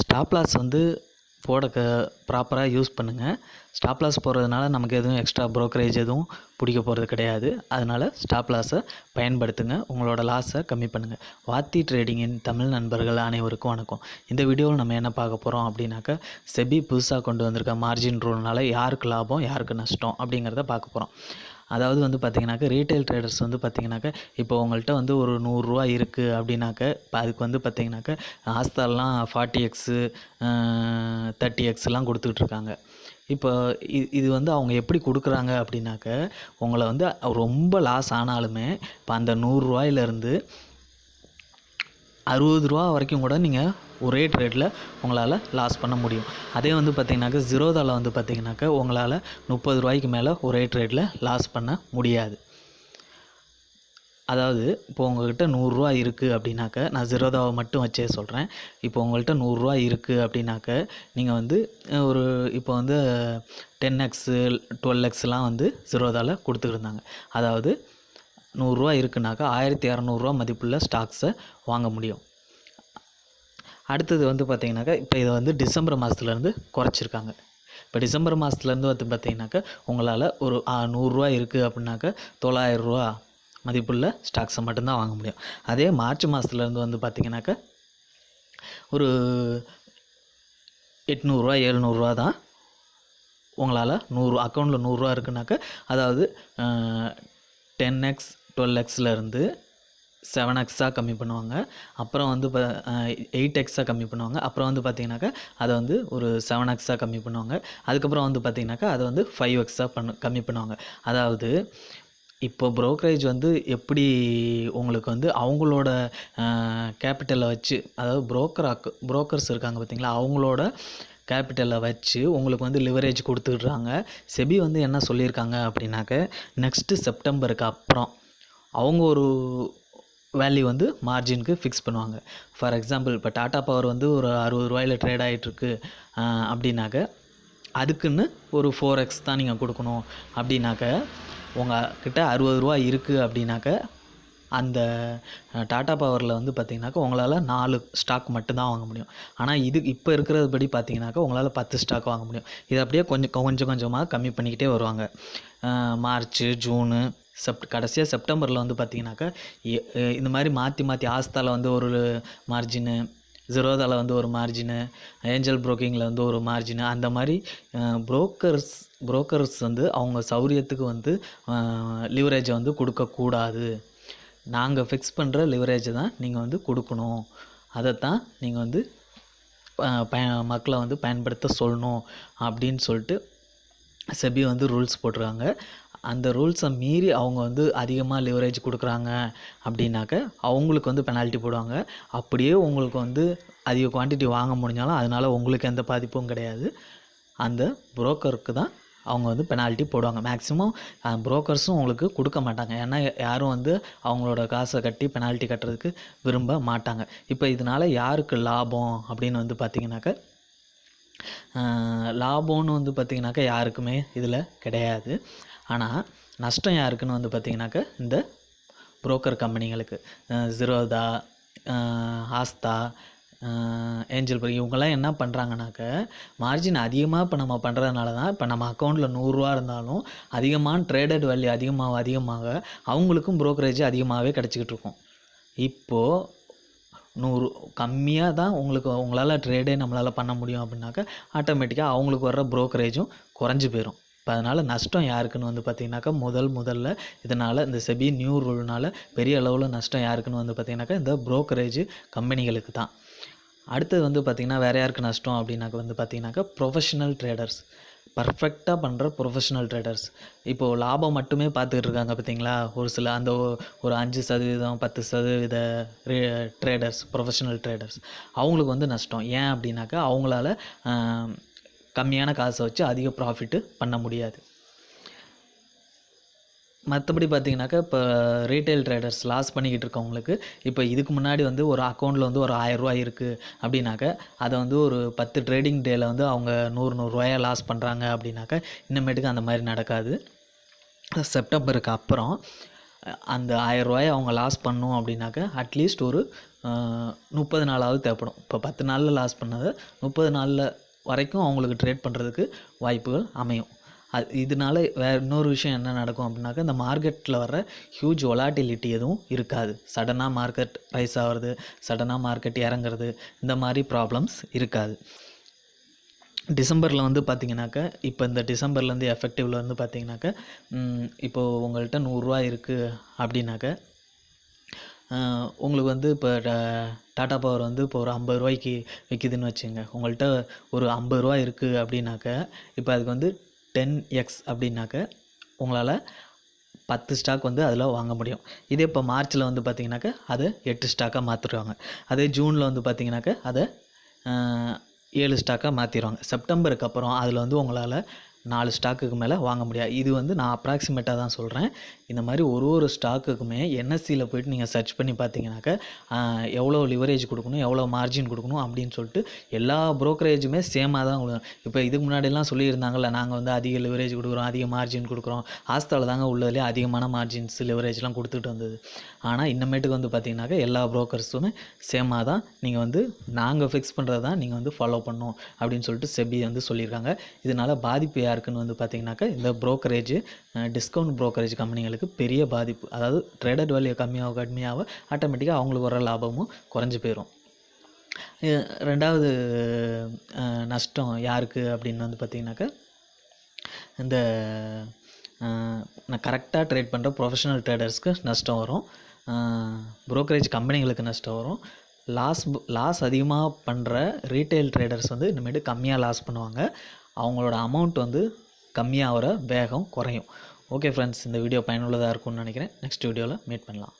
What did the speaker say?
Stop loss வந்து போட ப்ராப்பராக யூஸ் பண்ணுங்கள். ஸ்டாப் லாஸ் போடுறதுனால நமக்கு எதுவும் எக்ஸ்ட்ரா ப்ரோக்கரேஜ் எதுவும் பிடிக்க போகிறது கிடையாது. அதனால் ஸ்டாப் லாஸை பயன்படுத்துங்க. உங்களோட லாஸை கம்மி பண்ணுங்கள். வாத்தி ட்ரேடிங்கின் தமிழ் நண்பர்கள் அனைவருக்கும் வணக்கம். இந்த வீடியோவில் நம்ம என்ன பார்க்க போகிறோம் அப்படின்னாக்கா, செபி புதுசாக கொண்டு வந்திருக்க மார்ஜின் ரூல்னால யாருக்கு லாபம் யாருக்கு நஷ்டம் அப்படிங்கிறத பார்க்க போகிறோம். அதாவது வந்து பார்த்திங்கனாக்கா, ரீட்டைல் ட்ரேடர்ஸ் வந்து பார்த்திங்கனாக்கா, இப்போ உங்கள்கிட்ட வந்து ஒரு ₹100 இருக்குது அப்படின்னாக்க, இப்போ அதுக்கு வந்து பார்த்திங்கனாக்கா ஆஸ்தாலாம் 40x 30xலாம் கொடுத்துட்ருக்காங்க. இப்போ இது வந்து அவங்க எப்படி கொடுக்குறாங்க அப்படின்னாக்க, உங்களை வந்து ரொம்ப லாஸ் ஆனாலுமே இப்போ அந்த ₹100லேருந்து ₹60 வரைக்கும் கூட நீங்கள் ஒரே ட்ரேடில் உங்களால் லாஸ் பண்ண முடியும். அதே வந்து பார்த்திங்கனாக்கா ஜீரோதாவில் வந்து பார்த்திங்கனாக்கா உங்களால் ₹30 மேலே ஒரே ட்ரேடில் லாஸ் பண்ண முடியாது. அதாவது இப்போ உங்கள்கிட்ட ₹100 இருக்குது அப்படின்னாக்க, நான் ஜீரோதாவை மட்டும் வச்சே சொல்கிறேன். இப்போ உங்கள்கிட்ட ₹100 இருக்குது அப்படின்னாக்க, நீங்கள் வந்து இப்போ வந்து 10x 12xலாம் வந்து ஜீரோதாவில் கொடுத்துருந்தாங்க. அதாவது ₹100 இருக்குனாக்கா ₹1200 மதிப்புள்ள ஸ்டாக்ஸை வாங்க முடியும். அடுத்தது வந்து பார்த்திங்கனாக்கா, இப்போ இதை வந்து டிசம்பர் மாதத்துலேருந்து குறைச்சிருக்காங்க. இப்போ டிசம்பர் மாதத்துலேருந்து வந்து பார்த்திங்கனாக்கா, உங்களால் ஒரு ₹100 இருக்குது அப்படின்னாக்கா ₹900 மதிப்புள்ள ஸ்டாக்ஸை மட்டும்தான் வாங்க முடியும். அதே மார்ச் மாதத்துலேருந்து வந்து பார்த்திங்கனாக்கா ஒரு ₹800 ₹700 தான் உங்களால் அக்கௌண்ட்டில் ₹100 இருக்குனாக்கா, அதாவது 10x 12xலேருந்து 7xஆக கம்மி பண்ணுவாங்க. அப்புறம் வந்து 8xஆக கம்மி பண்ணுவாங்க. அப்புறம் வந்து பார்த்திங்கனாக்கா அதை வந்து ஒரு 7xஆக கம்மி பண்ணுவாங்க. அதுக்கப்புறம் வந்து பார்த்திங்கனாக்கா அதை வந்து 5xஆக கம்மி பண்ணுவாங்க. அதாவது இப்போ ப்ரோக்கரேஜ் வந்து எப்படி உங்களுக்கு வந்து அவங்களோட கேபிட்டலை வச்சு, அதாவது புரோக்கர்ஸ் இருக்காங்க பார்த்திங்களா, அவங்களோட கேபிட்டலை வச்சு உங்களுக்கு வந்து லிவரேஜ் கொடுத்துட்றாங்க. செபி வந்து என்ன சொல்லியிருக்காங்க அப்படின்னாக்க, நெக்ஸ்ட்டு செப்டம்பருக்கு அப்புறம் அவங்க ஒரு வேல்யூ வந்து மார்ஜினுக்கு ஃபிக்ஸ் பண்ணுவாங்க. ஃபார் எக்ஸாம்பிள் இப்போ டாடா பவர் வந்து ஒரு ₹60 ட்ரேட் ஆகிட்டுருக்கு அப்படின்னாக்க, அதுக்குன்னு ஒரு 4x தான் நீங்கள் கொடுக்கணும். அப்படின்னாக்க உங்கள் கிட்ட ₹60 இருக்குது அப்படின்னாக்க, அந்த டாடா பவரில் வந்து பார்த்திங்கனாக்கா உங்களால் 4 ஸ்டாக் மட்டும்தான் வாங்க முடியும். ஆனால் இப்போ இருக்கிறது படி பார்த்திங்கனாக்கா உங்களால் 10 ஸ்டாக் வாங்க முடியும். இதை அப்படியே கொஞ்சம் கொஞ்சமாக கம்மி பண்ணிக்கிட்டே வருவாங்க. மார்ச், ஜூனு, கடைசியாக செப்டம்பரில் வந்து பார்த்திங்கனாக்கா இந்த மாதிரி மாற்றி ஆஸ்தாவில் வந்து ஒரு மார்ஜினு, ஜீரோதாவில் வந்து ஒரு மார்ஜினு, ஏஞ்சல் புரோக்கிங்கில் வந்து ஒரு மார்ஜினு, அந்த மாதிரி புரோக்கர்ஸ் வந்து அவங்க சௌரியத்துக்கு வந்து லிவரேஜை வந்து கொடுக்கக்கூடாது. நாங்கள் ஃபிக்ஸ் பண்ணுற லிவரேஜை தான் நீங்கள் வந்து கொடுக்கணும். அதைத்தான் நீங்கள் வந்து மக்களை வந்து பயன்படுத்த சொல்லணும் அப்படின்னு சொல்லிட்டு செபி வந்து ரூல்ஸ் போட்டிருக்காங்க. அந்த ரூல்ஸை மீறி அவங்க வந்து அதிகமாக லிவரேஜ் கொடுக்குறாங்க அப்படின்னாக்க அவங்களுக்கு வந்து பெனால்ட்டி போடுவாங்க. அப்படியே உங்களுக்கு வந்து அதிக குவான்டிட்டி வாங்க முடிஞ்சாலும் அதனால் உங்களுக்கு எந்த பாதிப்பும் கிடையாது. அந்த புரோக்கருக்கு தான் அவங்க வந்து பெனால்ட்டி போடுவாங்க. மேக்ஸிமம் புரோக்கர்ஸும் உங்களுக்கு கொடுக்க மாட்டாங்க. ஏன்னா யாரும் வந்து அவங்களோட காசை கட்டி பெனால்ட்டி கட்டுறதுக்கு விரும்ப மாட்டாங்க. இப்போ இதனால் யாருக்கு லாபம் அப்படின்னு வந்து பார்த்திங்கனாக்கா, லாபம்னு வந்து பார்த்திங்கனாக்கா யாருக்குமே இதில் கிடையாது. ஆனால் நஷ்டம் யாருக்குன்னு வந்து பார்த்திங்கனாக்கா இந்த broker கம்பெனிகளுக்கு, Zerodha, Aastha, angel broking இவங்கெல்லாம் என்ன பண்ணுறாங்கனாக்க, மார்ஜின் அதிகமாக இப்போ நம்ம பண்ணுறதுனால தான் இப்போ நம்ம அக்கௌண்ட்டில் ₹100 இருந்தாலும் அதிகமான ட்ரேடட் வேல்யூ அதிகமாக அவங்களுக்கும் ப்ரோக்கரேஜ் அதிகமாகவே கிடச்சிக்கிட்டு இருக்கும். இப்போது 100 கம்மியாக தான் உங்களால் ட்ரேடே நம்மளால் பண்ண முடியும் அப்படின்னாக்கா, ஆட்டோமேட்டிக்காக அவங்களுக்கு வர்ற ப்ரோக்கரேஜும் குறைஞ்சி போயிடும். இப்போ அதனால் நஷ்டம் யாருக்குன்னு வந்து பார்த்திங்கனாக்கா, முதல்ல இதனால் இந்த செபி நியூ ரூல்னால் பெரிய அளவில் நஷ்டம் யாருக்குன்னு வந்து பார்த்திங்கனாக்கா இந்த ப்ரோக்கரேஜ் கம்பெனிகளுக்கு தான். அடுத்தது வந்து பார்த்திங்கன்னா வேறு யாருக்கு நஷ்டம் அப்படின்னாக்க வந்து பார்த்திங்கனாக்கா, ப்ரொஃபஷனல் ட்ரேடர்ஸ், பர்ஃபெக்டாக பண்ணுற ப்ரொஃபஷனல் ட்ரேடர்ஸ். இப்போது லாபம் மட்டுமே பார்த்துக்கிட்டு இருக்காங்க பார்த்திங்களா, ஒரு சில அந்த ஒரு 5% 10% ட்ரேடர்ஸ், ப்ரொஃபஷனல் ட்ரேடர்ஸ், அவங்களுக்கு வந்து நஷ்டம். ஏன் அப்படின்னாக்கா அவங்களால கம்மியான காசை வச்சு அதிக ப்ராஃபிட்டு பண்ண முடியாது. மற்றபடி பார்த்திங்கனாக்கா இப்போ ரீட்டைல் ட்ரேடர்ஸ் லாஸ் பண்ணிக்கிட்டு இருக்கவங்களுக்கு, இப்போ இதுக்கு முன்னாடி வந்து ஒரு அக்கௌண்ட்டில் வந்து ஒரு ₹1000 இருக்குது அப்படின்னாக்க, அதை வந்து ஒரு 10 ட்ரேடிங் டேயில் வந்து அவங்க ₹100 லாஸ் பண்ணுறாங்க அப்படின்னாக்கா, இனிமேட்டுக்கு அந்த மாதிரி நடக்காது. செப்டம்பருக்கு அப்புறம் அந்த ₹1000 அவங்க லாஸ் பண்ணணும் அப்படின்னாக்க, அட்லீஸ்ட் ஒரு 30 நாளாவது தேவைப்படும். இப்போ 10 நாளில் லாஸ் பண்ணதை 30 நாளில் வரைக்கும் அவங்களுக்கு ட்ரேட் பண்ணுறதுக்கு வாய்ப்புகள் அமையும். இதனால வேறு இன்னொரு விஷயம் என்ன நடக்கும் அப்படின்னாக்கா, இந்த மார்க்கெட்டில் வர ஹியூஜ் வொலாட்டிலிட்டி எதுவும் இருக்காது. சடனாக மார்க்கெட் ரைஸ் ஆகிறது, சடனாக மார்க்கெட் இறங்குறது, இந்த மாதிரி ப்ராப்ளம்ஸ் இருக்காது. டிசம்பரில் வந்து பார்த்திங்கனாக்கா, இப்போ இந்த டிசம்பர்லேருந்து எஃபெக்டிவில் வந்து பார்த்திங்கனாக்கா, இப்போது உங்கள்கிட்ட 100 இருக்குது அப்படின்னாக்கா, உங்களுக்கு வந்து இப்போ டாடா பவர் வந்து இப்போ ஒரு 50 ரூபாய்க்கு விற்கிதுன்னு வச்சுங்க. உங்கள்கிட்ட ஒரு 50 ரூபா இருக்குது அப்படின்னாக்கா, இப்போ அதுக்கு வந்து 10x அப்படின்னாக்க உங்களால் 10 ஸ்டாக் வந்து அதில் வாங்க முடியும். இதே இப்போ மார்ச்சில் வந்து பார்த்திங்கனாக்கா அதை 8 ஸ்டாக்காக மாற்றிடுவாங்க. அதே ஜூனில் வந்து பார்த்திங்கனாக்கா அதை 7 ஸ்டாக்காக மாற்றிடுவாங்க. செப்டம்பருக்கு அப்புறம் அதில் வந்து உங்களால் 4 ஸ்டாக்குக்கு மேலே வாங்க முடியாது. இது வந்து நான் அப்ராக்சிமேட்டாக தான் சொல்கிறேன். இந்த மாதிரி ஒரு ஸ்டாக்குக்குமே என்எஸ்சியில் போய்ட்டு நீங்கள் சர்ச் பண்ணி பார்த்தீங்கன்னாக்கா, எவ்வளோ லிவரேஜ் கொடுக்கணும், எவ்வளோ மார்ஜின் கொடுக்கணும் அப்படின்னு சொல்லிட்டு எல்லா ப்ரோக்கரேஜுமே சேமாக தான் கொடுக்கும். இப்போ இதுக்கு முன்னாடிலாம் சொல்லியிருந்தாங்கல்ல, நாங்கள் வந்து அதிக லிவரேஜ் கொடுக்குறோம், அதிக மார்ஜின் கொடுக்குறோம். ஆஸ்தாவில் தாங்க உள்ளதுலேயே அதிகமான மார்ஜின்ஸ் லிவரேஜ்லாம் கொடுத்துட்டு வந்தது. ஆனால் இன்னமேட்டுக்கு வந்து பார்த்திங்கனாக்கா எல்லா ப்ரோக்கர்ஸுமே சேமாக தான் நீங்கள் வந்து நாங்கள் ஃபிக்ஸ் பண்ணுறது தான் நீங்கள் வந்து ஃபாலோ பண்ணணும் அப்படின்னு சொல்லிட்டு செபி வந்து சொல்லியிருக்காங்க. இதனால் பாதிப்பு யாருக்குன்னு வந்து பார்த்திங்கனாக்கா, இந்த ப்ரோக்கரேஜ் டிஸ்கவுண்ட் ப்ரோக்கரேஜ் கம்பெனிகளுக்கு பெரிய பாதிப்பு. அதாவது ட்ரேடட் வேல்யூ கம்மியாக ஆட்டோமேட்டிக்காக அவங்களுக்கு வர லாபமும் குறைஞ்சி போயிடும். ரெண்டாவது நஷ்டம் யாருக்கு அப்படின்னு வந்து பார்த்திங்கனாக்கா, இந்த நான் கரெக்டாக ட்ரேட் பண்ணுற ப்ரொஃபஷனல் ட்ரேடர்ஸ்க்கு நஷ்டம் வரும். ப்ரோக்கரேஜ் கம்பெனிகளுக்கு நஷ்டம் வரும். லாஸ் அதிகமாக பண்ணுற ரீட்டைல் ட்ரேடர்ஸ் வந்து இனிமேட்டு கம்மியாக லாஸ் பண்ணுவாங்க. அவங்களோட அமௌண்ட் வந்து கம்மியாகிற வேகம் குறையும். ஓகே ஃப்ரெண்ட்ஸ், இந்த வீடியோ பயனுள்ளதாக இருக்கும்னு நினைக்கிறேன். நெக்ஸ்ட் வீடியோவில் மீட் பண்ணலாம்.